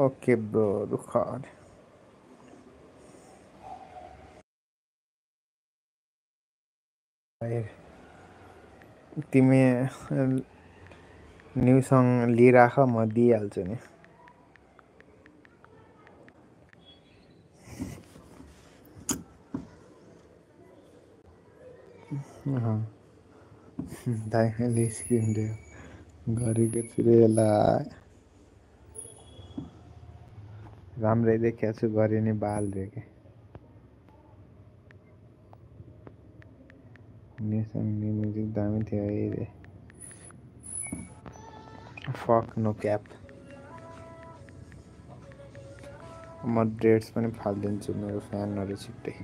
Okay bro दुःख तिमी new song लिइराख म दिइहाल्छु नि दाइले स्क्रिन गरेको छु रे यसलाई राम्रै देखाएको छु गरे नि बाल रे के न्युसँग म्युजिक दामी थियो है रे फक नो क्याप म ड्रेड्स पनि फालिदिन्छु मेरो फ्यानहरू छिट्टै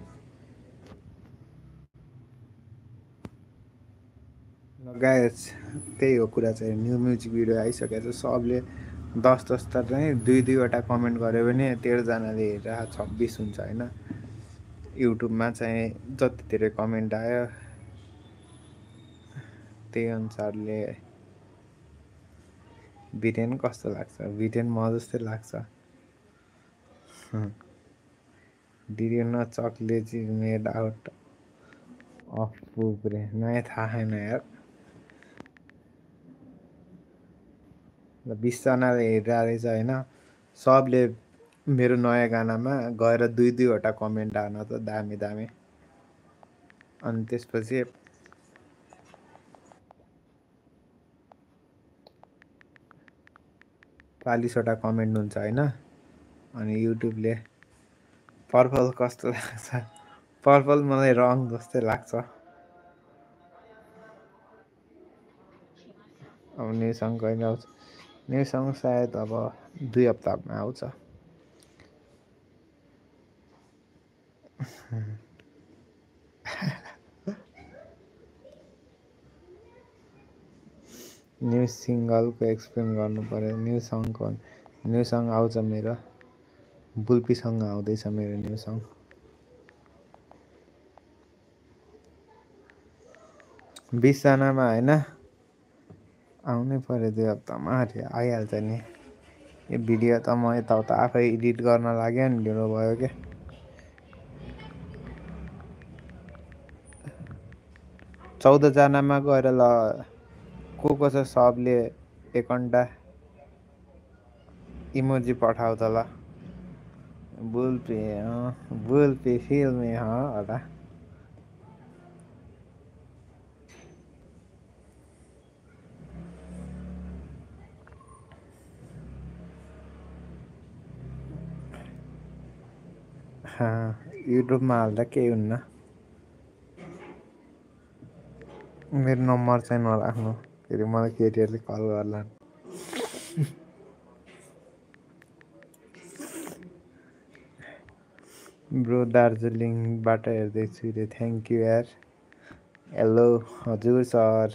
गाइस त्यही हो कुरा चाहिँ न्यू म्युजिक भिडियो आइसकेको छ सबले 10 त नै 2-2वटा कमेन्ट गऱ्यो भने 13जनाले हेरेर 26 हुन्छ होइन युट्युबमा चाहिँ जति धेरै कमेन्ट आयो त्यही अनुसारले भिडियो कस्तो लाग्छ भिडियो म जस्तै लाग्छ Did you know chocolate is made out of poop रे नयाँ थाहा छैन यार 20जनाले हेरिरहेको रहेछ होइन सबले मेरो नयाँ गानामा गएर 2-2वटा कमेन्ट हान त दामी दामी अनि त्यसपछि 40वटा कमेन्ट हुन्छ होइन अनि युट्युबले पर्पल कस्तो लाग्छ पर्पल मलाई रङ जस्तै लाग्छ अब न्यू सङ कहिले आउँछ न्यू सङ सायद अब 2 हप्तामा आउँछ न्यू सिङ्गलको एक्सप्लेन गर्नु पर्यो न्यू सङ आउँछ मेरो बुल्पीसँग आउँदैछ मेरो न्यू सङ 20जनामा होइन आउनै पर्यो 2 हप्तामा आइहाल्छ नि यो भिडियो त म यताउता आफै एडिट गर्न लाग्यो नि ढिलो भयो के 14जनामा गएर ल को छ सबले 1 घन्टा इमोजी पठाउ त ल बुल्पी फिल्मी होला युट्युबमा हाल्दा केही हुन्न मेरो नम्बर चाहिँ नराख्नु फेरि मलाई केटीहरूले कल गर्ला ब्रो दार्जिलिङबाट हेर्दैछु रे थ्याङ्क यू यार हेलो हजुर सर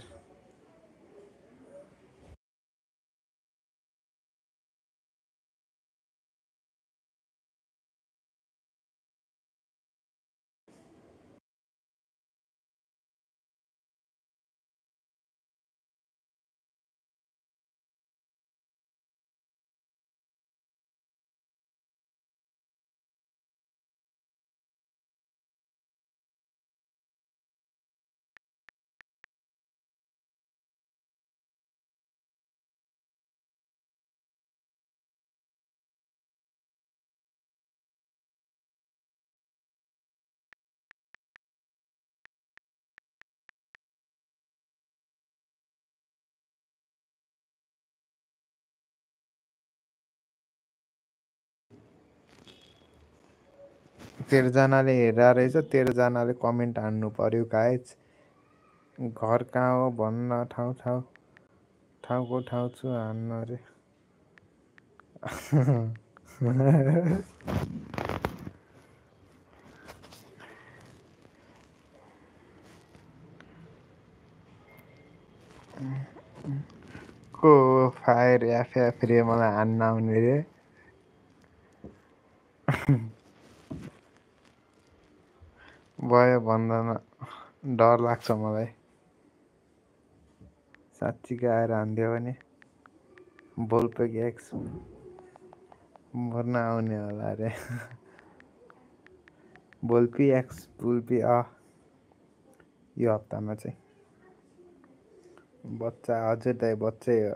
तेह्रजनाले हेरेर रहेछ 13जनाले कमेन्ट हान्नु पर्यो गाइज घर कहाँ हो भन्न ठाउँको ठाउँ छु हान्न अरे को फायर एफ रे मलाई हान्न आउने रे भयो भन्दैन डर लाग्छ मलाई साँच्चीकै आएर हानिदियो भने बोल्पेको मर्न आउने होला अरे बोल्पी एक्स बुल्पी यो हप्तामा चाहिँ बच्चा हजुर दाइ बच्चै हो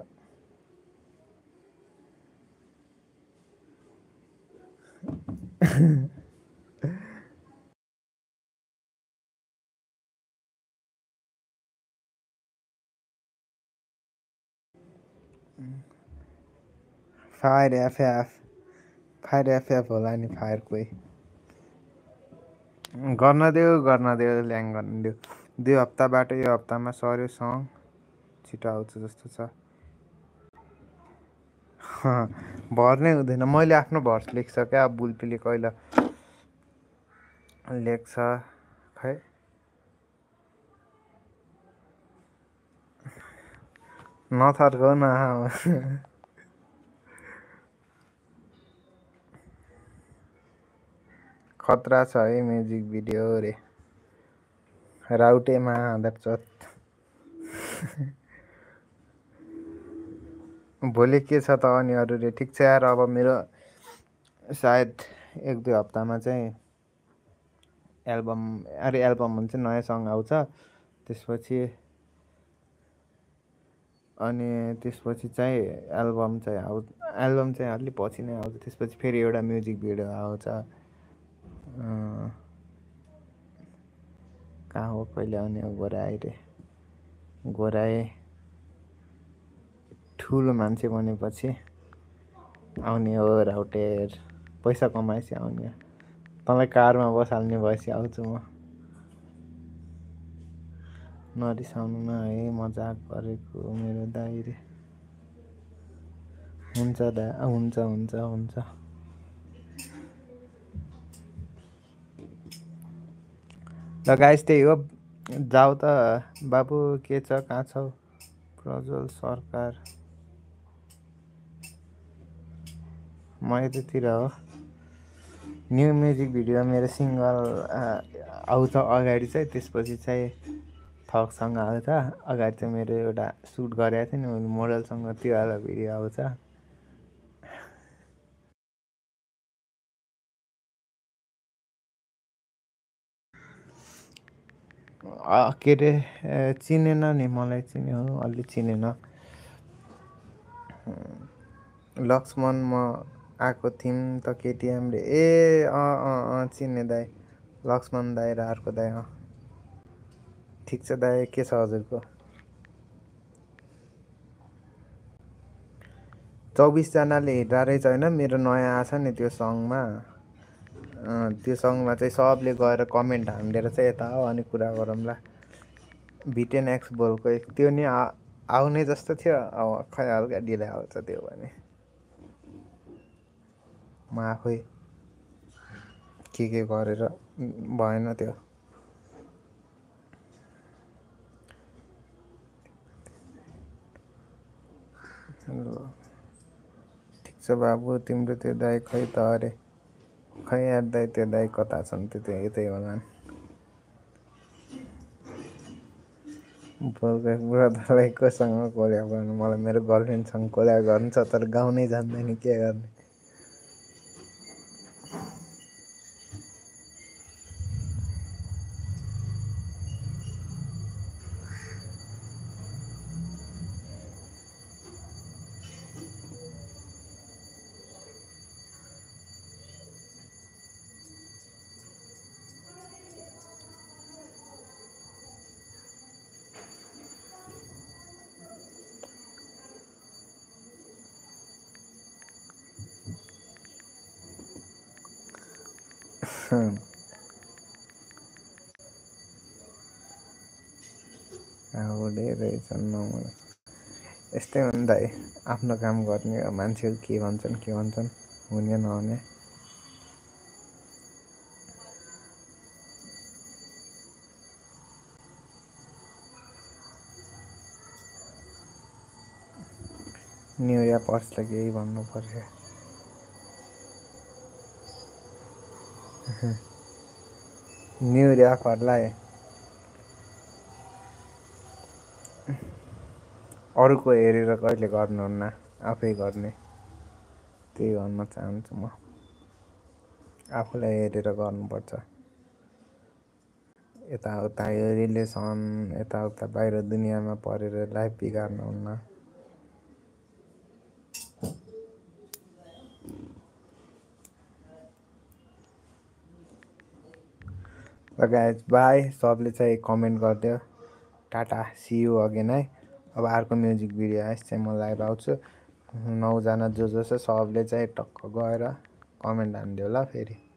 फायर एफएफ होला नि फायर कोही गर्न देऊ ल्याङ गर्न देऊ 2 हप्ताबाट यो हप्तामा सर्यो सङ छिटो आउँछ जस्तो छ भर्नै हुँदैन मैले आफ्नो भर्स लेखिसकेँ अब बुल्पीले कहिले लेख्छ खै नथर्काउ न खतरा छ है म्युजिक भिडियो रे राउटेमा आदरचोत भोलि के छ त अनि अरू रे ठिक छ यार अब मेरो सायद 1-2 हप्तामा चाहिँ एल्बम हुन्छ नयाँ सङ आउँछ त्यसपछि चाहिँ एल्बम चाहिँ अलि पछि नै आउँछ त्यसपछि फेरि एउटा म्युजिक भिडियो आउँछ कहाँ हो कहिले आउने हो गोराए ठुलो मान्छे बनेपछि आउने हो राउटेर पैसा कमाएपछि आउने तँलाई कारमा बसाल्ने भएपछि आउँछु म नरिसाउनु न है मजाक गरेको मेरो दाइ रे हुन्छ हुन्छ ल गाइस त्यही हो जाऊ त बाबु के छ कहाँ छौ प्रज्वल सरकार म यतातिर हो न्यू म्युजिक भिडियो मेरो सिङ्गल आउँछ अगाडि चाहिँ त्यसपछि चाहिँ थकसँग आउँछ अगाडि चाहिँ मेरो एउटा सुट गरेको थिएँ नि मैले मोडलसँग त्यो वाला भिडियो आउँछ के अरे चिनेन नि मलाई चिन्यो अलि चिनेन लक्ष्मण म आएको थियौँ त केटिएम रे ए चिने दाइ लक्ष्मण दाइ र अर्को दाइ ठिक छ दाइ के छ हजुरको 24 जनाले हेर्दा रहेछ होइन मेरो नयाँ आछ नि त्यो सङमा त्यो सङमा चाहिँ सबले गएर कमेन्ट हानिदिएर चाहिँ यता हो अनि कुरा गरौँला भिटेन एक्स बोलको त्यो नि आउने जस्तो थियो अब खै हल्का ढिलै आउँछ त्यो भने म आफै के गरेर भएन त्यो ठिक छ बाबु तिम्रो त्यो दाइ खै त अरे खै यार दाइ त्यो दाइ कता छन् त्यो यतै होला बुढालाई कोसँग कोल्याब गर्नु मलाई मेरो गर्लफ्रेन्डसँग कोल्याब गर्नु छ तर गाउनै जान्दैन के गर्ने रहेछन् मलाई यस्तै हो नि दाइ आफ्नो काम गर्ने मान्छेहरू के भन्छन् हुने नहुने न्यु इयर पर्सलाई केही भन्नु पर्छ न्यु इयर फरलाई अरूको हेरेर कहिले गर्नुहुन्न आफै गर्ने त्यही भन्न चाहन्छु म। आफूलाई हेरेर गर्नुपर्छ। यताउता रिलेसन यताउता बाहिर दुनियाँमा परेर लाइफ बिगार्नु हुन्न। Guys by. सबले चाहिँ कमेन्ट गरिदियो। टाटा सी यू अगेन है। अब अर्को म्युजिक भिडियो आएस चाहिँ म लाइभ आउँछु। 9 जना जो छ सबले चाहिँ टक्क गएर कमेन्ट हानिदियो ल फेरि।